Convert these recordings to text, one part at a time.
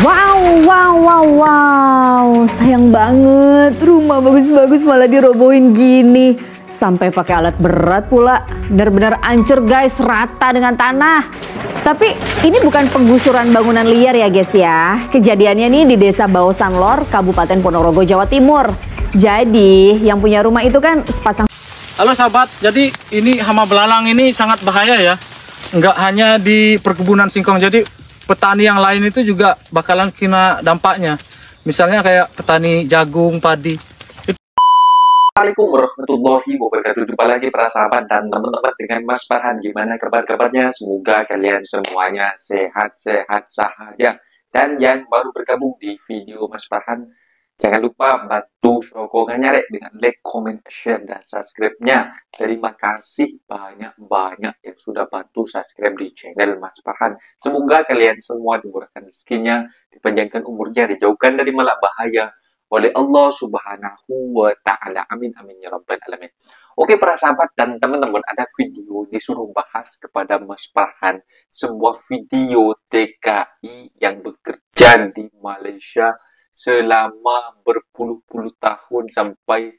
Wow, wow, wow, wow. Sayang banget, rumah bagus-bagus malah dirobohin gini. Sampai pakai alat berat pula. Benar-benar hancur guys, rata dengan tanah. Tapi ini bukan penggusuran bangunan liar ya guys ya. Kejadiannya nih di Desa Baosan Lor, Kabupaten Ponorogo, Jawa Timur. Jadi yang punya rumah itu kan sepasang. Halo sahabat, jadi ini hama belalang ini sangat bahaya ya. Nggak hanya di perkebunan singkong, jadi petani yang lain itu juga bakalan kena dampaknya. Misalnya kayak petani jagung, padi. Assalamualaikum warahmatullahi wabarakatuh. Jumpa lagi para sahabat dan teman-teman dengan Mas Farhan. Gimana kabar-kabarnya? Semoga kalian semuanya sehat-sehat saja. Dan yang baru bergabung di video Mas Farhan, jangan lupa bantu sokongannya dengan like, comment, share, dan subscribe-nya. Terima kasih banyak-banyak yang sudah bantu subscribe di channel Mas Farhan. Semoga kalian semua dimurahkan rezekinya, dipanjangkan umurnya, dijauhkan dari malak bahaya oleh Allah Subhanahu wa Ta'ala. Amin, amin ya Rabbal Alamin. Oke para sahabat dan teman-teman, ada video disuruh bahas kepada Mas Farhan, sebuah video TKI yang bekerja di Malaysia selama berpuluh-puluh tahun sampai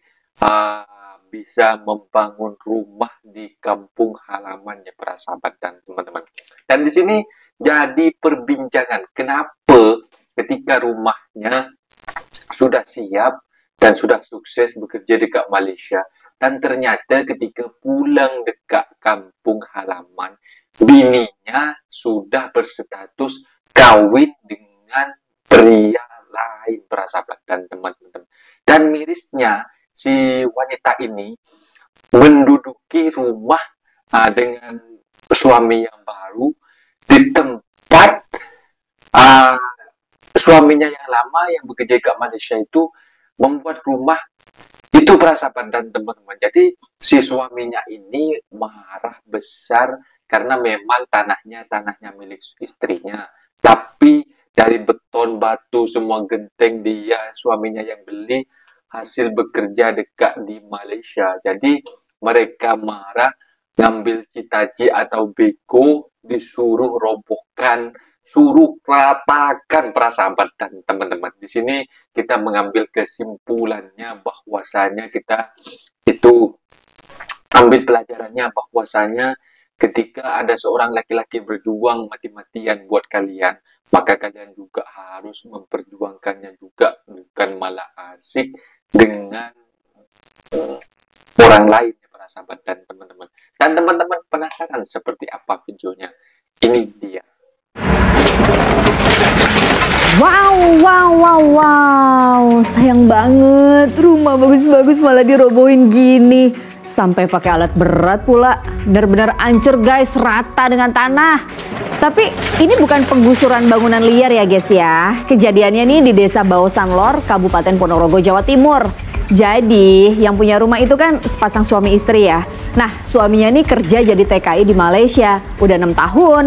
bisa membangun rumah di kampung halamannya para sahabat dan teman-teman. Dan di sini jadi perbincangan kenapa ketika rumahnya sudah siap dan sudah sukses bekerja dekat Malaysia, dan ternyata ketika pulang dekat kampung halaman, bininya sudah berstatus kawin dengan pria lain para sahabat dan teman-teman. Dan mirisnya si wanita ini menduduki rumah dengan suami yang baru di tempat suaminya yang lama yang bekerja di Malaysia itu membuat rumah itu para sahabat dan teman-teman. Jadi si suaminya ini marah besar karena memang tanahnya milik istrinya, tapi dari beton, batu, semua genteng dia suaminya yang beli hasil bekerja dekat di Malaysia. Jadi mereka marah, ngambil citaci atau beko, disuruh robohkan, suruh ratakan para sahabat dan teman-teman. Di sini kita mengambil kesimpulannya bahwasanya kita itu ambil pelajarannya bahwasanya ketika ada seorang laki-laki berjuang mati-matian buat kalian, maka kalian juga harus memperjuangkannya juga, bukan malah asik dengan orang lain ya para sahabat dan teman-teman. Dan teman-teman penasaran seperti apa videonya? Ini dia. Wow, wow, wow, wow. Sayang banget, rumah bagus-bagus malah dirobohin gini. Sampai pakai alat berat pula. Benar-benar hancur guys, rata dengan tanah. Tapi ini bukan penggusuran bangunan liar ya guys ya. Kejadiannya nih di Desa Baosan Lor, Kabupaten Ponorogo, Jawa Timur. Jadi yang punya rumah itu kan sepasang suami istri ya. Nah suaminya nih kerja jadi TKI di Malaysia udah 6 tahun.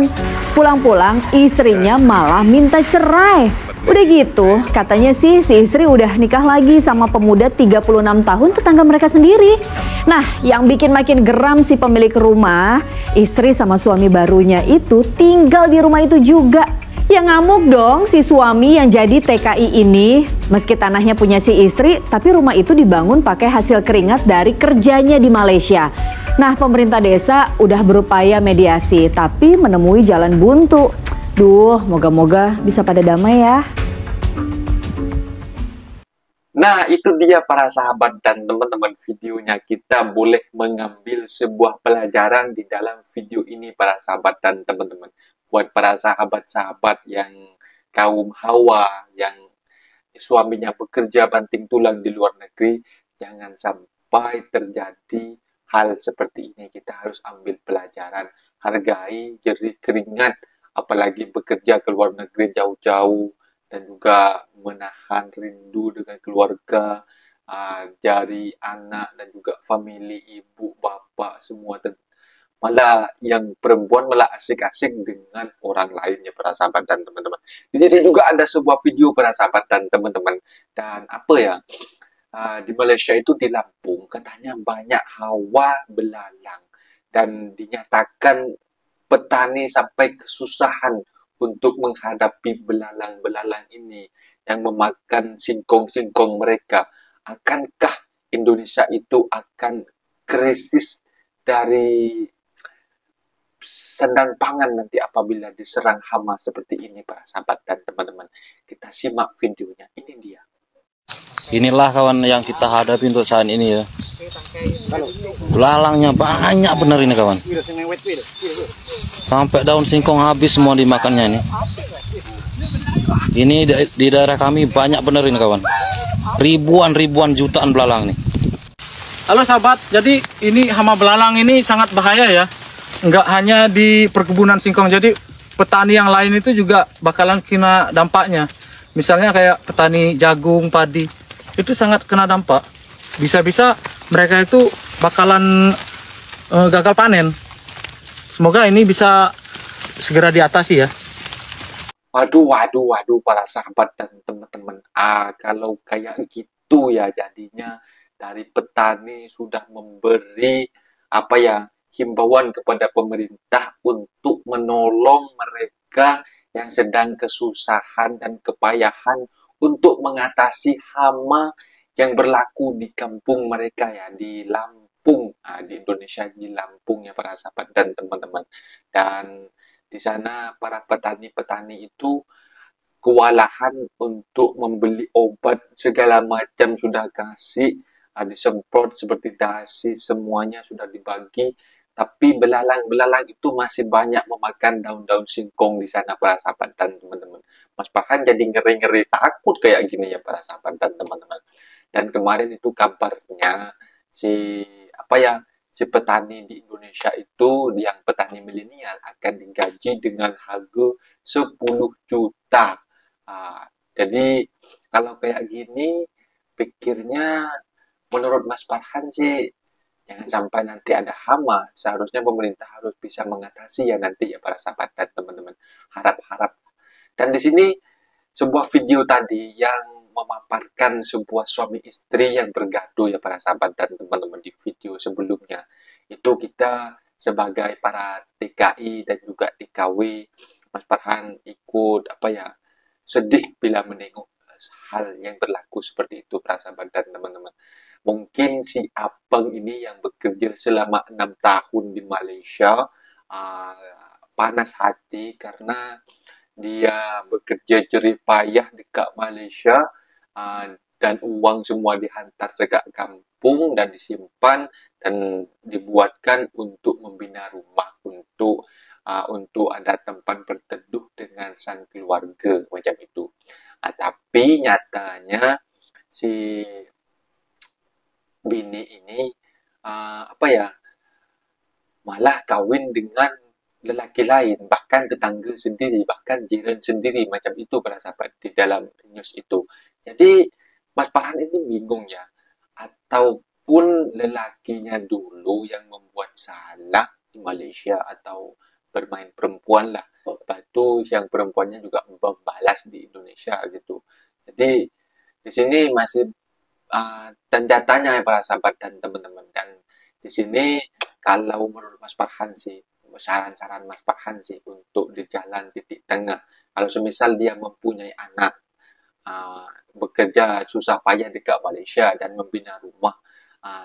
Pulang-pulang istrinya malah minta cerai. Udah gitu katanya sih si istri udah nikah lagi sama pemuda 36 tahun tetangga mereka sendiri. Nah yang bikin makin geram si pemilik rumah, istri sama suami barunya itu tinggal di rumah itu juga. Yang ngamuk dong si suami yang jadi TKI ini. Meski tanahnya punya si istri, tapi rumah itu dibangun pakai hasil keringat dari kerjanya di Malaysia. Nah pemerintah desa udah berupaya mediasi, tapi menemui jalan buntu. Duh, moga-moga bisa pada damai ya. Nah itu dia para sahabat dan teman-teman videonya. Kita boleh mengambil sebuah pelajaran di dalam video ini para sahabat dan teman-teman. Buat para sahabat-sahabat yang kaum Hawa, yang suaminya bekerja banting tulang di luar negeri, jangan sampai terjadi hal seperti ini. Kita harus ambil pelajaran, hargai jerih keringat, apalagi bekerja ke luar negeri jauh-jauh, dan juga menahan rindu dengan keluarga, dari anak dan juga famili, ibu, bapak, semua. Malah yang perempuan malah asik-asik dengan orang lain ya para sahabat dan teman-teman. Jadi juga ada sebuah video para sahabat dan teman-teman. Dan apa ya, di Malaysia itu di Lampung katanya banyak hawa belalang. Dan dinyatakan petani sampai kesusahan untuk menghadapi belalang-belalang ini yang memakan singkong-singkong mereka? Akankah Indonesia itu akan krisis dari sandang pangan nanti apabila diserang hama seperti ini, para sahabat dan teman-teman? Kita simak videonya, ini dia. Inilah kawan yang kita hadapi untuk saat ini ya. Belalangnya banyak benar ini kawan. Sampai daun singkong habis semua dimakannya ini. Ini di daerah kami banyak benar ini kawan. Ribuan jutaan belalang nih. Halo sahabat, jadi ini hama belalang ini sangat bahaya ya. Nggak hanya di perkebunan singkong, jadi petani yang lain itu juga bakalan kena dampaknya. Misalnya kayak petani jagung, padi, itu sangat kena dampak. Bisa-bisa mereka itu bakalan gagal panen. Semoga ini bisa segera diatasi ya. Waduh, para sahabat dan teman-teman. Kalau kayak gitu ya jadinya dari petani sudah memberi himbauan kepada pemerintah untuk menolong mereka yang sedang kesusahan dan kepayahan untuk mengatasi hama yang berlaku di kampung mereka ya, di Lampung, di Indonesia, di Lampung ya para sahabat dan teman-teman. Dan di sana para petani-petani itu kewalahan untuk membeli obat segala macam sudah kasih, disemprot seperti dasi, semuanya sudah dibagi. Tapi belalang-belalang itu masih banyak memakan daun-daun singkong di sana para sahabat dan teman-teman. Mas Farhan jadi ngeri-ngeri takut kayak gini ya para sahabat dan teman-teman. Dan kemarin itu kabarnya si petani di Indonesia itu, yang petani milenial, akan digaji dengan harga 10 juta. Jadi kalau kayak gini pikirnya menurut Mas Farhan sih jangan sampai nanti ada hama. Seharusnya pemerintah harus bisa mengatasi ya nanti ya para sahabat dan teman-teman. Harap-harap. Dan di sini sebuah video tadi yang memaparkan sebuah suami istri yang bergaduh ya para sahabat dan teman-teman. Di video sebelumnya itu kita sebagai para TKI dan juga TKW, Mas Farhan ikut sedih bila menengok hal yang berlaku seperti itu para sahabat dan teman-teman. Mungkin si abang ini yang bekerja selama 6 tahun di Malaysia panas hati karena dia bekerja jerih payah dekat Malaysia, dan uang semua dihantar dekat kampung dan disimpan dan dibuatkan untuk membina rumah, untuk ada tempat berteduh dengan sang keluarga macam itu. Tapi nyatanya si bini ini malah kawin dengan lelaki lain, bahkan tetangga sendiri, bahkan jiran sendiri macam itu para sahabat di dalam news itu. Jadi Mas Farhan ini bingung ya, ataupun lelakinya dulu yang membuat salah di Malaysia atau bermain perempuan lah, lepas itu yang perempuannya juga membalas di Indonesia gitu. Jadi di sini masih tanda tanya ya para sahabat dan teman-teman. Dan di sini kalau menurut Mas Farhan sih, saran-saran Mas Farhan sih untuk di jalan titik tengah. Kalau semisal dia mempunyai anak, bekerja susah payah dekat Malaysia dan membina rumah,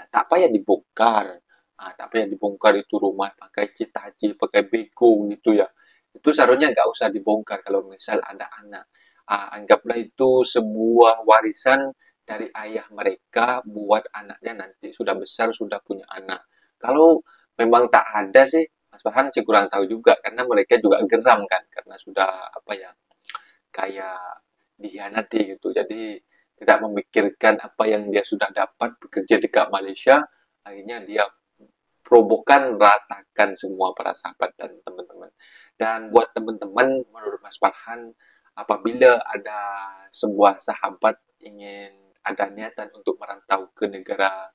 tak payah dibongkar. Tak payah dibongkar itu rumah pakai citaci, pakai bego gitu ya. Itu seharusnya nggak usah dibongkar kalau misal ada anak. Anggaplah itu sebuah warisan dari ayah mereka buat anaknya nanti sudah besar, sudah punya anak. Kalau memang tak ada sih, Mas Farhan sih kurang tahu juga, karena mereka juga geram kan, karena sudah kayak dihianati gitu. Jadi tidak memikirkan apa yang dia sudah dapat bekerja dekat Malaysia, akhirnya dia robohkan, ratakan semua para sahabat dan teman-teman. Dan buat teman-teman, menurut Mas Farhan, apabila ada sebuah sahabat ingin ada niatan untuk merantau ke negara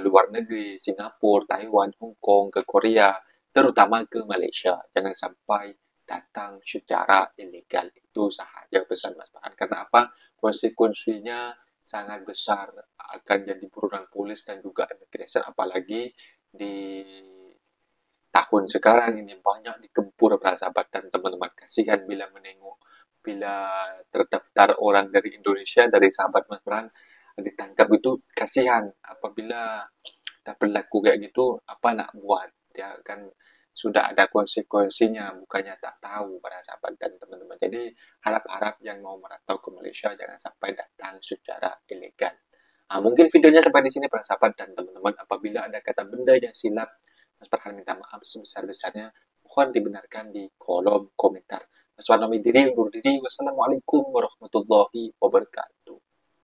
luar negeri, Singapura, Taiwan, Hong Kong, ke Korea, terutama ke Malaysia, jangan sampai datang secara ilegal. Itu sahaja pesan Mas Farhan. Karena apa? Konsekuensinya sangat besar, akan jadi buronan polis dan juga imigrasi, apalagi tahun sekarang ini banyak dikempur para sahabat dan teman-teman. Kasihan bila menengok, bila terdaftar orang dari Indonesia, dari sahabat Mas Farhan ditangkap itu, kasihan. Apabila dah berlaku kayak gitu, apa nak buat? Ya kan sudah ada konsekuensinya, bukannya tak tahu para sahabat dan teman-teman. Jadi harap-harap yang mau merantau ke Malaysia jangan sampai datang secara ilegal. Mungkin videonya sampai di sini para sahabat dan teman-teman. Apabila ada kata benda yang silap, Mas Farhan minta maaf sebesar-besarnya. Mohon dibenarkan di kolom komentar. Mas Farhan undur diri. Wassalamualaikum warahmatullahi wabarakatuh.